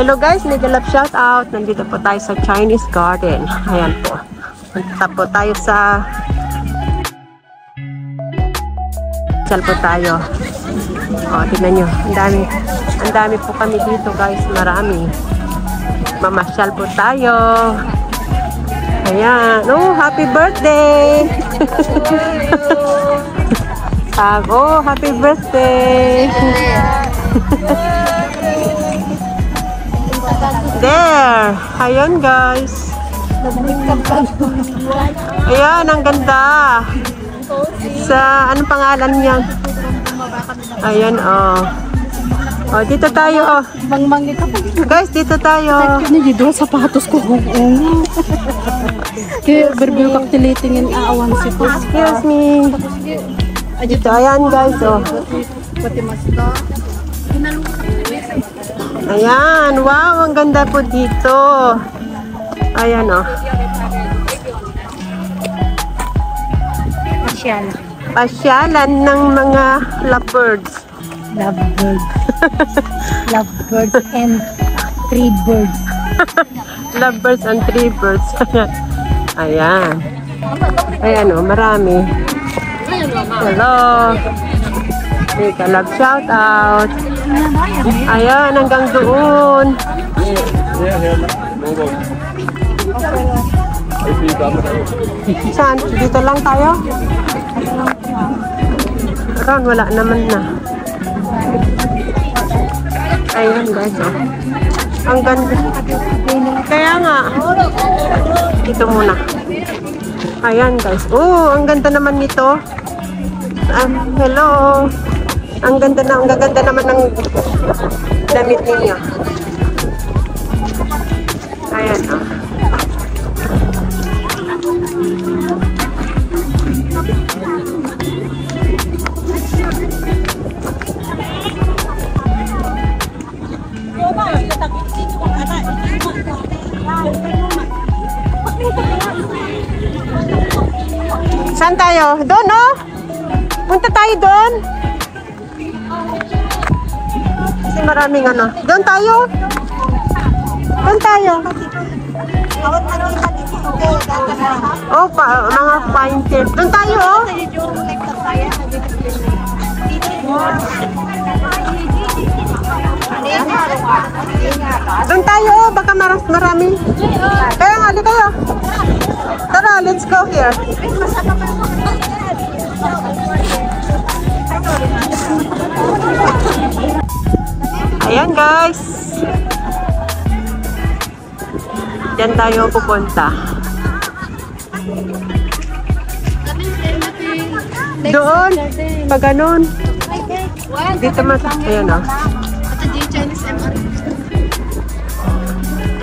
Hello guys, mega love shout out. Nandito po tayo sa Chinese Garden. Ayan po. Punta po tayo sa Sal po tayo. O, tignan nyo. Ang dami po kami dito guys. Marami. Mamasyal po tayo. Ayan. Oh, happy birthday! Ako, happy birthday! There! Ayan guys. Ayan, ang ganda. Sa, anong pangalan niyan? Ayan, oh. Oh, dito tayo, oh. Guys, dito tayo. Dito sapatos ko. Kaya berbil kaktilating yung aawan si po. Excuse me. Dito, ayan guys, oh. Ayan, wow, ang ganda po dito. Ayan, oh. Pasyalan ng mga lovebirds. Lovebird. Lovebirds and three birds. Lovebirds and three birds. Ayan. Ayan, oh, marami. Hello. Mega love shout out. Ayan, hanggang doon. Saan? Dito lang tayo? Ron, wala naman na. Ayan guys, oh. Ang ganda. Kaya nga. Dito muna. Ayan guys. Oh, ang ganda naman nito. Hello. Ang gaganda naman ng damit niya. Ayan, oh. Saan tayo? Doon, no? Punta tayo doon. Kasi maraming ano. Doon tayo. Doon tayo. Oh, mga fine tips. Doon tayo, oh. Doon tayo, oh. Baka marami. Kaya nga, di kayo. Tara, let's go here. Ayan guys. Diyan tayo pupunta. Doon. Pag ganun. Dito mas. Ayan o.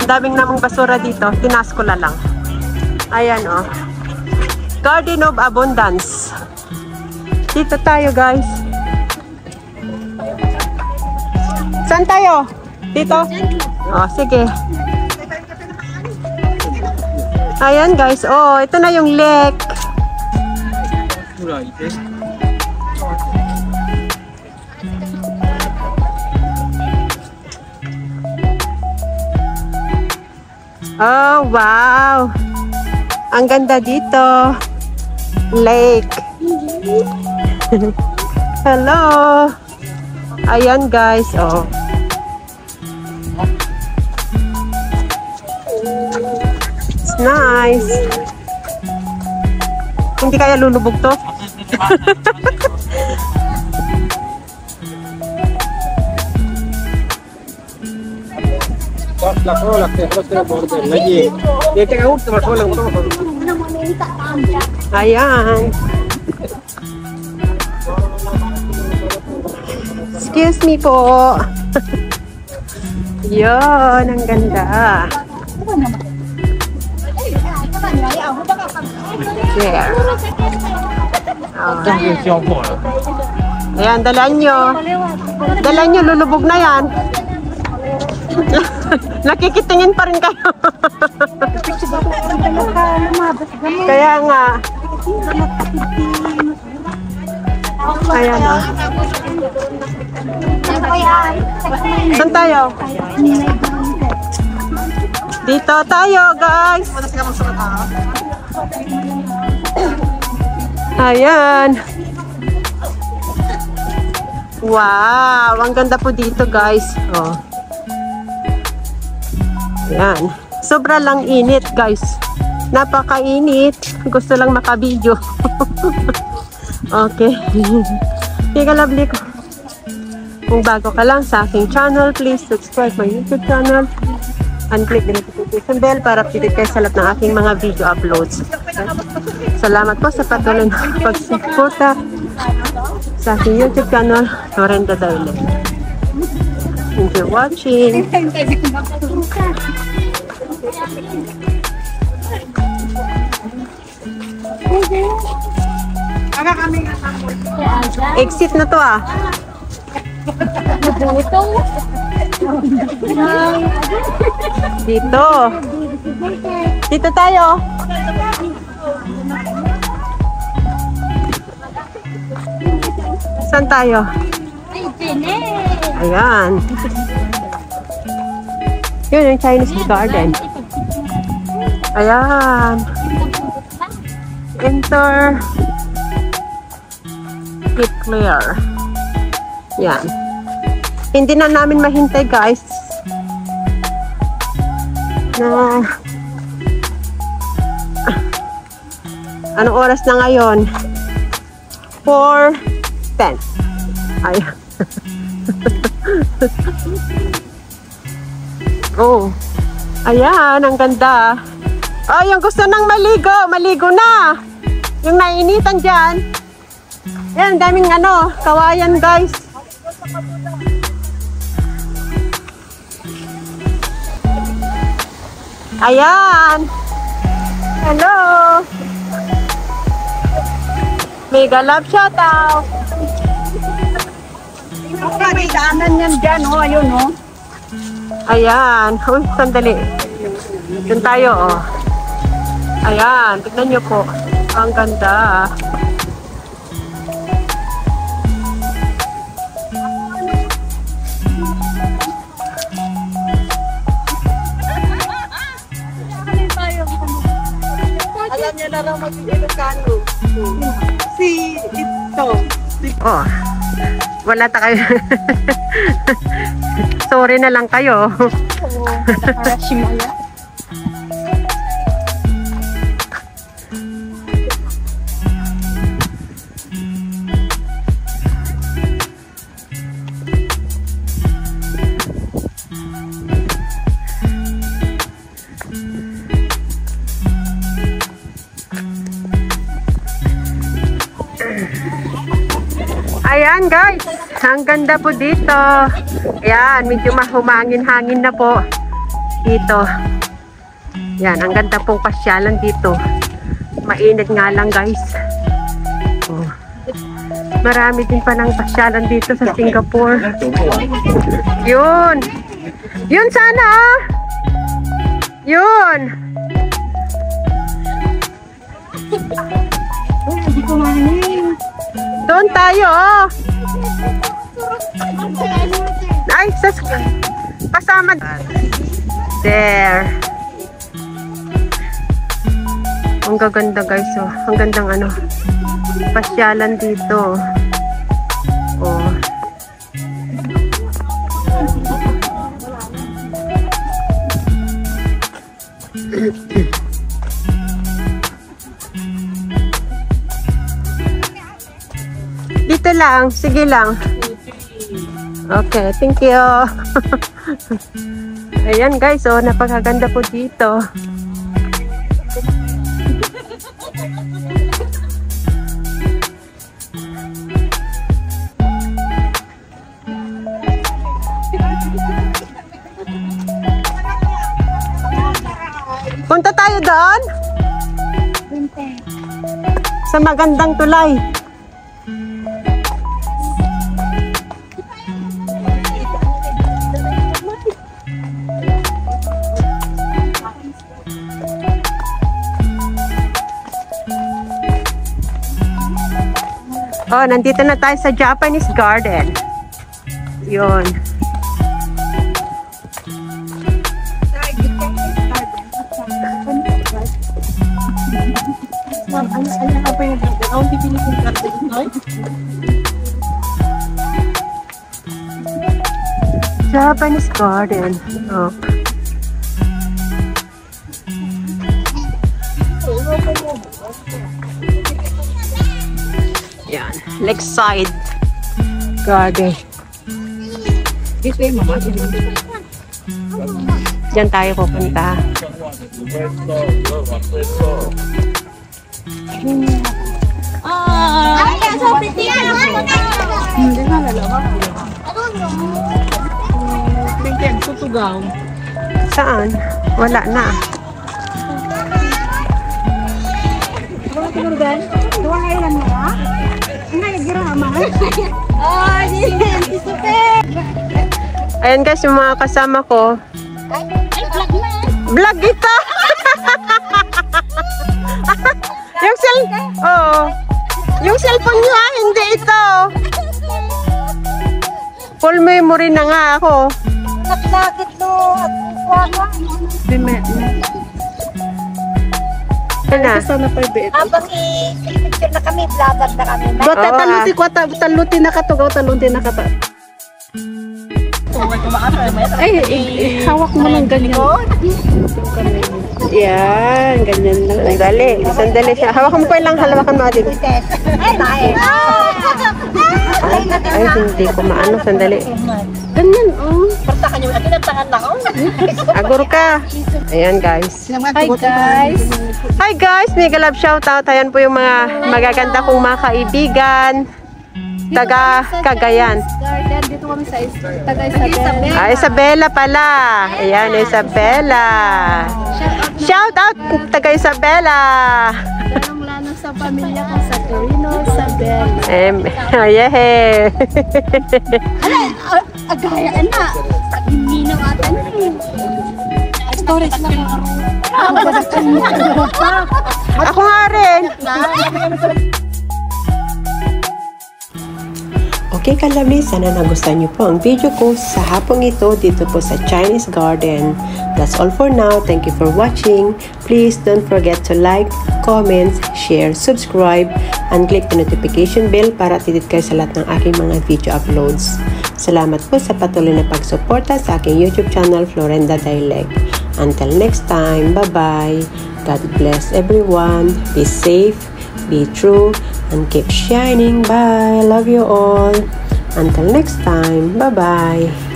Ang daming namang basura dito. Tinas ko lang. Ayan o. Garden of Abundance. Dito tayo guys. Saan tayo? Dito? Oh, sige. Ayan guys. Oh, ito na yung lake. Oh, wow. Ang ganda dito. Lake. Hello. Ayan guys, oh. It's nice. Hindi kaya lulubog to? Ayan. Excuse me po. Yun, ang ganda. There. Oh. Ayan, dalan nyo. Dalan nyo, lulubog na yan. Nakikitingin pa rin kayo. Kaya nga. Ayan o. Saan tayo? Dito tayo, guys. Ayan. Wow, ang ganda po dito, guys. Oh. Ayan. Sobra lang init, guys. Napakainit. Gusto lang makabidyo. Okay. Kaya lovely ko. Kung bago ka lang sa aking channel, please subscribe my YouTube channel and click the notification bell para updated kayo sa lahat ng aking mga video uploads. Salamat po sa patuloy na pagsuporta sa aking YouTube channel, Lorenda Daile. Thank you for watching. Exit na to ah. Dito. Dito tayo. Saan tayo? Ayan. Yun yung Chinese garden. Ayan. Enter. Keep clear. Yan. Hindi na namin mahintay, guys. Na anong oras na ngayon? 4:10. Ayan. Oh. Ayan, ang ganda. Oh, yung gusto nang maligo, maligo na. Yung nainitan dyan. Ayan, daming ano, kawayan, guys. Ayan. Hello. Mega love shoutout. May daanan yan dyan, oh. Ayun, oh. Ayan. Uy, sandali. Doon tayo, oh. Ayan, tignan nyo po. Ang ganda. Alam niya na lang mag-Ilocano. Si ito. Oh. Wala ta kayo. Sorry na lang kayo. Arashimaya. Ayan, guys, ang ganda po dito. Ayan, medyo mahumangin-hangin na po dito. Ayan, ang ganda pong pasyalan dito. Mainit nga lang, guys. Oh. Marami din pa ng pasyalan dito sa Singapore. Yun. Yun sana, ah. Yun. Hindi ko manin. Doon tayo, oh. Ay, kasama. There. Ang gaganda, guys, oh. Ang gandang ano, pasyalan dito. Oh. Dito lang, sige lang. Okay, thank you. Ayan, guys, oh, napakaganda po dito. Punta tayo doon sa magandang tulay. Oh, nandito na tayo sa Japanese garden. Yun. Ano ka pa yung dito? Ako hindi pinipin karton, no? Japanese garden. Oh. Yan. Lakeside garden. Dito yung mama. Diyan tayo pupunta. Hindi na lalawak. Bigyan, tutugaw. Saan? Wala na. Wala ka nurgan? Dua kailan mo ha? Ngay, gira ama. Oh, di super. Ayan guys, yung mga kasama ko. Ay, vlog na. Vlog ito! Yung cellphone niya, hindi ito. Full memory na nga ako. Naklakit no at wala. Ano? Sana pa ibit. Habang i-picture na kami, vlogger na kami. Bata taluti ko taluti na katugaw taluti na kata. Ay, hawak mo lang ganyan. Yan, ganyan lang. Sandali siya. Hawakan mo pa lang, halawakan mo atin. Ay, hindi ko maano. Sandali. Ganyan, oh. Parta ka niyo, akinantangan na ako. Agur ka. Ayan guys. Hi guys. Hi guys, mega love shoutout. Ayan po yung mga magaganda kong mga kaibigan. Taga Cagayan. Garden, dito kami sa taga Isabela. Ah, Isabela pala. Ayan, Isabela. Shout out taga Isabela. Lalong-lalo sa pamilya ko sa Torino, Isabela. Yeah. Agaya na. Hindi na atan. Storage lang Ako nga rin. Okay kalami, sana nagustuhan niyo po ang video ko sa hapong ito dito po sa Chinese Garden. That's all for now. Thank you for watching. Please don't forget to like, comment, share, subscribe, and click the notification bell para titit kayo sa lahat ng aking mga video uploads. Salamat po sa patuloy na pagsuporta sa aking YouTube channel, Florenda Dialect. Until next time, bye-bye. God bless everyone. Be safe, be true, and keep shining. Bye. Love you all. Until next time. Bye-bye.